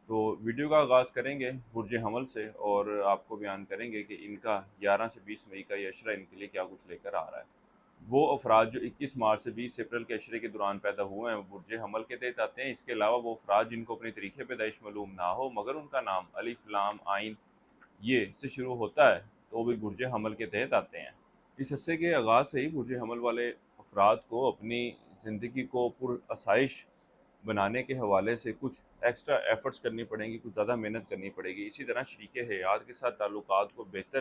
تو ویڈیو کا آغاز کریں گے برج حمل سے، اور آپ کو بیان کریں گے کہ ان کا 11 سے 20 مئی کا یہ عشرہ ان کے لیے کیا کچھ لے کر آ رہا ہے۔ وہ افراد جو 21 مارچ سے 20 اپریل کے عشرے کے دوران پیدا ہوئے ہیں وہ برج حمل کے تحت آتے ہیں۔ اس کے علاوہ وہ افراد جن کو اپنی تاریخ پیدائش معلوم نہ ہو مگر ان کا نام الف لام عین یہ سے شروع ہوتا ہے تو وہ بھی برج حمل کے تحت آتے ہیں۔ اس عرصے کے آغاز سے ہی برج حمل والے افراد کو اپنی زندگی کو پر آسائش بنانے کے حوالے سے کچھ ایکسٹرا ایفرٹس کرنی پڑیں گی، کچھ زیادہ محنت کرنی پڑے گی۔ اسی طرح شریک حیات کے ساتھ تعلقات کو بہتر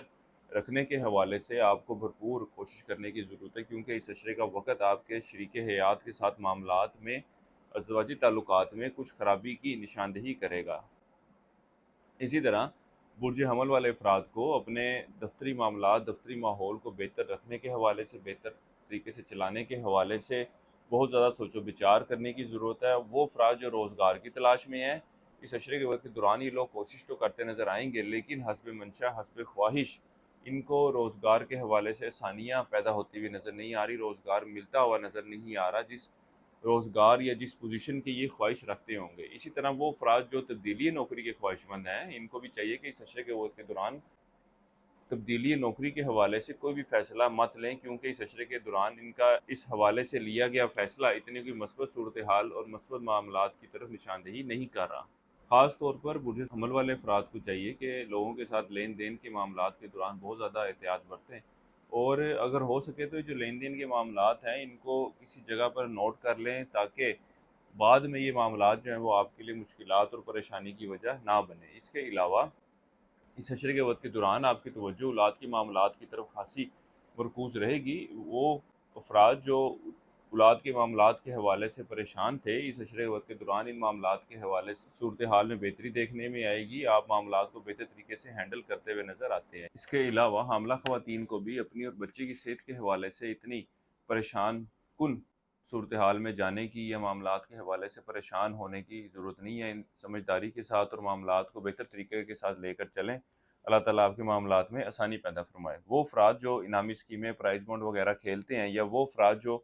رکھنے کے حوالے سے آپ کو بھرپور کوشش کرنے کی ضرورت ہے، کیونکہ اس عشرے کا وقت آپ کے شریک حیات کے ساتھ معاملات میں، ازدواجی تعلقات میں کچھ خرابی کی نشاندہی کرے گا۔ اسی طرح برج حمل والے افراد کو اپنے دفتری معاملات، دفتری ماحول کو بہتر رکھنے کے حوالے سے، بہتر طریقے سے چلانے کے حوالے سے بہت زیادہ سوچ و بچار کرنے کی ضرورت ہے۔ وہ افراد جو روزگار کی تلاش میں ہیں، اس عشرے کے وقت کے دوران یہ لوگ کوشش تو کرتے نظر آئیں گے، لیکن حسب منشا، حسب خواہش ان کو روزگار کے حوالے سے آسانیاں پیدا ہوتی ہوئی نظر نہیں آ رہی، روزگار ملتا ہوا نظر نہیں آ رہا جس روزگار یا جس پوزیشن کی یہ خواہش رکھتے ہوں گے۔ اسی طرح وہ افراد جو تبدیلی نوکری کے خواہش مند ہیں، ان کو بھی چاہیے کہ اس عشرے کے وقت کے دوران تبدیلی نوکری کے حوالے سے کوئی بھی فیصلہ مت لیں، کیونکہ اس عشرے کے دوران ان کا اس حوالے سے لیا گیا فیصلہ اتنی کوئی مثبت صورتحال اور مثبت معاملات کی طرف نشاندہی نہیں کر رہا۔ خاص طور پر برج حمل والے افراد کو چاہیے کہ لوگوں کے ساتھ لین دین کے معاملات کے دوران بہت زیادہ احتیاط برتیں، اور اگر ہو سکے تو جو لین دین کے معاملات ہیں ان کو کسی جگہ پر نوٹ کر لیں، تاکہ بعد میں یہ معاملات جو ہیں وہ آپ کے لیے مشکلات اور پریشانی کی وجہ نہ بنے۔ اس کے علاوہ اس عشرے کے وقت کے دوران آپ کی توجہ اولاد کے معاملات کی طرف خاصی مرکوز رہے گی۔ وہ افراد جو اولاد کے معاملات کے حوالے سے پریشان تھے، اس عشرے کے وقت کے دوران ان معاملات کے حوالے سے صورتحال میں بہتری دیکھنے میں آئے گی، آپ معاملات کو بہتر طریقے سے ہینڈل کرتے ہوئے نظر آتے ہیں۔ اس کے علاوہ حاملہ خواتین کو بھی اپنی اور بچے کی صحت کے حوالے سے اتنی پریشان کن صورتحال میں جانے کی یا معاملات کے حوالے سے پریشان ہونے کی ضرورت نہیں ہے۔ سمجھداری کے ساتھ اور معاملات کو بہتر طریقے کے ساتھ لے کر چلیں، اللہ تعالیٰ آپ کے معاملات میں آسانی پیدا فرمائے۔ وہ افراد جو انعامی اسکیمیں، پرائز بانڈ وغیرہ کھیلتے ہیں، یا وہ افراد جو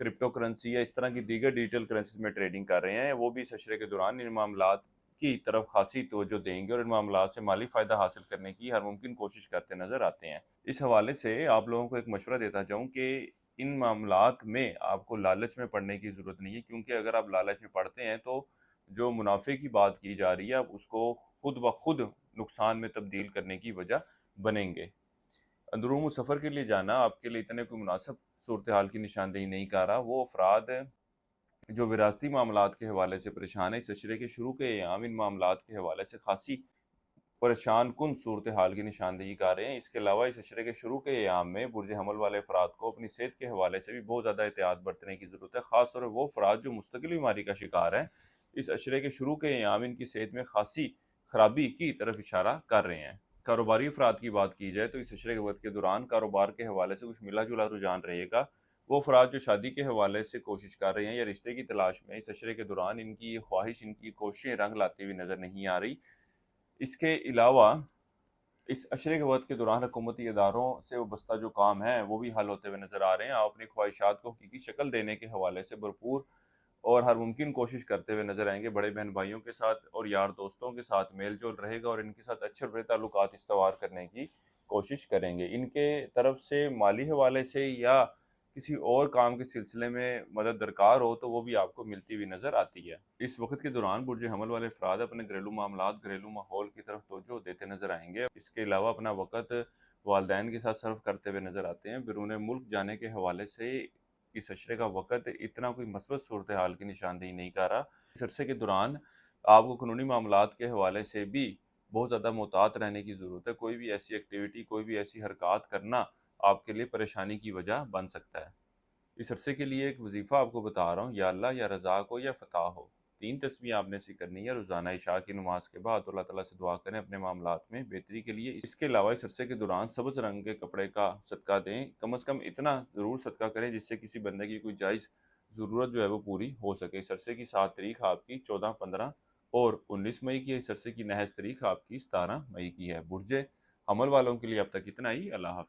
کرپٹو کرنسی یا اس طرح کی دیگر ڈیجیٹل کرنسیز میں ٹریڈنگ کر رہے ہیں، وہ بھی اس عشرے کے دوران ان معاملات کی طرف خاصی توجہ دیں گے اور ان معاملات سے مالی فائدہ حاصل کرنے کی ہر ممکن کوشش کرتے نظر آتے ہیں۔ اس حوالے سے آپ لوگوں کو ایک مشورہ دیتا چاہوں کہ ان معاملات میں آپ کو لالچ میں پڑنے کی ضرورت نہیں ہے، کیونکہ اگر آپ لالچ میں پڑتے ہیں تو جو منافع کی بات کی جا رہی ہے، آپ اس کو خود بخود نقصان میں تبدیل کرنے کی وجہ بنیں گے۔ اندرون سفر کے لیے جانا آپ کے لیے اتنے کوئی مناسب صورتحال کی نشاندہی نہیں کر رہا۔ وہ افراد جو وراثتی معاملات کے حوالے سے پریشان ہے، اس عشرے کے شروع کے ایام ان معاملات کے حوالے سے خاصی پریشان کن صورتحال کی نشاندہی کر رہے ہیں۔ اس کے علاوہ اس عشرے کے شروع کے ایام میں برج حمل والے افراد کو اپنی صحت کے حوالے سے بھی بہت زیادہ احتیاط برتنے کی ضرورت ہے، خاص طور پر وہ افراد جو مستقل بیماری کا شکار ہیں، اس عشرے کے شروع کے ایام ان کی صحت میں خاصی خرابی کی طرف اشارہ کر رہے ہیں۔ کاروباری افراد کی بات کی جائے تو اس عشرے کے وقت کے دوران کاروبار کے حوالے سے کچھ ملا جلا رجحان رہے گا۔ وہ افراد جو شادی کے حوالے سے کوشش کر رہے ہیں یا رشتے کی تلاش میں، اس عشرے کے دوران ان کی خواہش، ان کی کوششیں رنگ لاتی ہوئی نظر نہیں آ رہی۔ اس کے علاوہ اس عشرے کے وقت کے دوران حکومتی اداروں سے وابستہ جو کام ہیں وہ بھی حل ہوتے ہوئے نظر آ رہے ہیں۔ آپ اپنی خواہشات کو حقیقی شکل دینے کے حوالے سے بھرپور اور ہر ممکن کوشش کرتے ہوئے نظر آئیں گے۔ بڑے بہن بھائیوں کے ساتھ اور یار دوستوں کے ساتھ میل جول رہے گا، اور ان کے ساتھ اچھے برے تعلقات استوار کرنے کی کوشش کریں گے۔ ان کے طرف سے مالی حوالے سے یا کسی اور کام کے سلسلے میں مدد درکار ہو تو وہ بھی آپ کو ملتی ہوئی نظر آتی ہے۔ اس وقت کے دوران برج حمل والے افراد اپنے گھریلو معاملات، گھریلو ماحول کی طرف توجہ دیتے نظر آئیں گے۔ اس کے علاوہ اپنا وقت والدین کے ساتھ صرف کرتے ہوئے نظر آتے ہیں۔ بیرون ملک جانے کے حوالے سے اس عشرے کا وقت اتنا کوئی مثبت صورتحال کی نشاندہی نہیں کر رہا۔ اس عرصے کے دوران آپ کو قانونی معاملات کے حوالے سے بھی بہت زیادہ محتاط رہنے کی ضرورت ہے۔ کوئی بھی ایسی ایکٹیویٹی، کوئی بھی ایسی حرکات کرنا آپ کے لیے پریشانی کی وجہ بن سکتا ہے۔ اس عرصے کے لیے ایک وظیفہ آپ کو بتا رہا ہوں، یا اللہ، یا رزاق ہو، یا فتح ہو، 3 تسبیح آپ نے سے کرنی ہے روزانہ عشاء کی نماز کے بعد۔ اللہ تعالیٰ سے دعا کریں اپنے معاملات میں بہتری کے لیے۔ اس کے علاوہ اس عرصے کے دوران سبز رنگ کے کپڑے کا صدقہ دیں، کم از کم اتنا ضرور صدقہ کریں جس سے کسی بندے کی کوئی جائز ضرورت جو ہے وہ پوری ہو سکے۔ اس عرصے کی 7 تاریخ آپ کی 14، 15 اور 19 مئی کی ہے۔ اس عرصے کی نحس تاریخ آپ کی 17 مئی کی ہے۔ برج حمل والوں کے لیے اب تک اتنا ہی۔ اللہ حافظ۔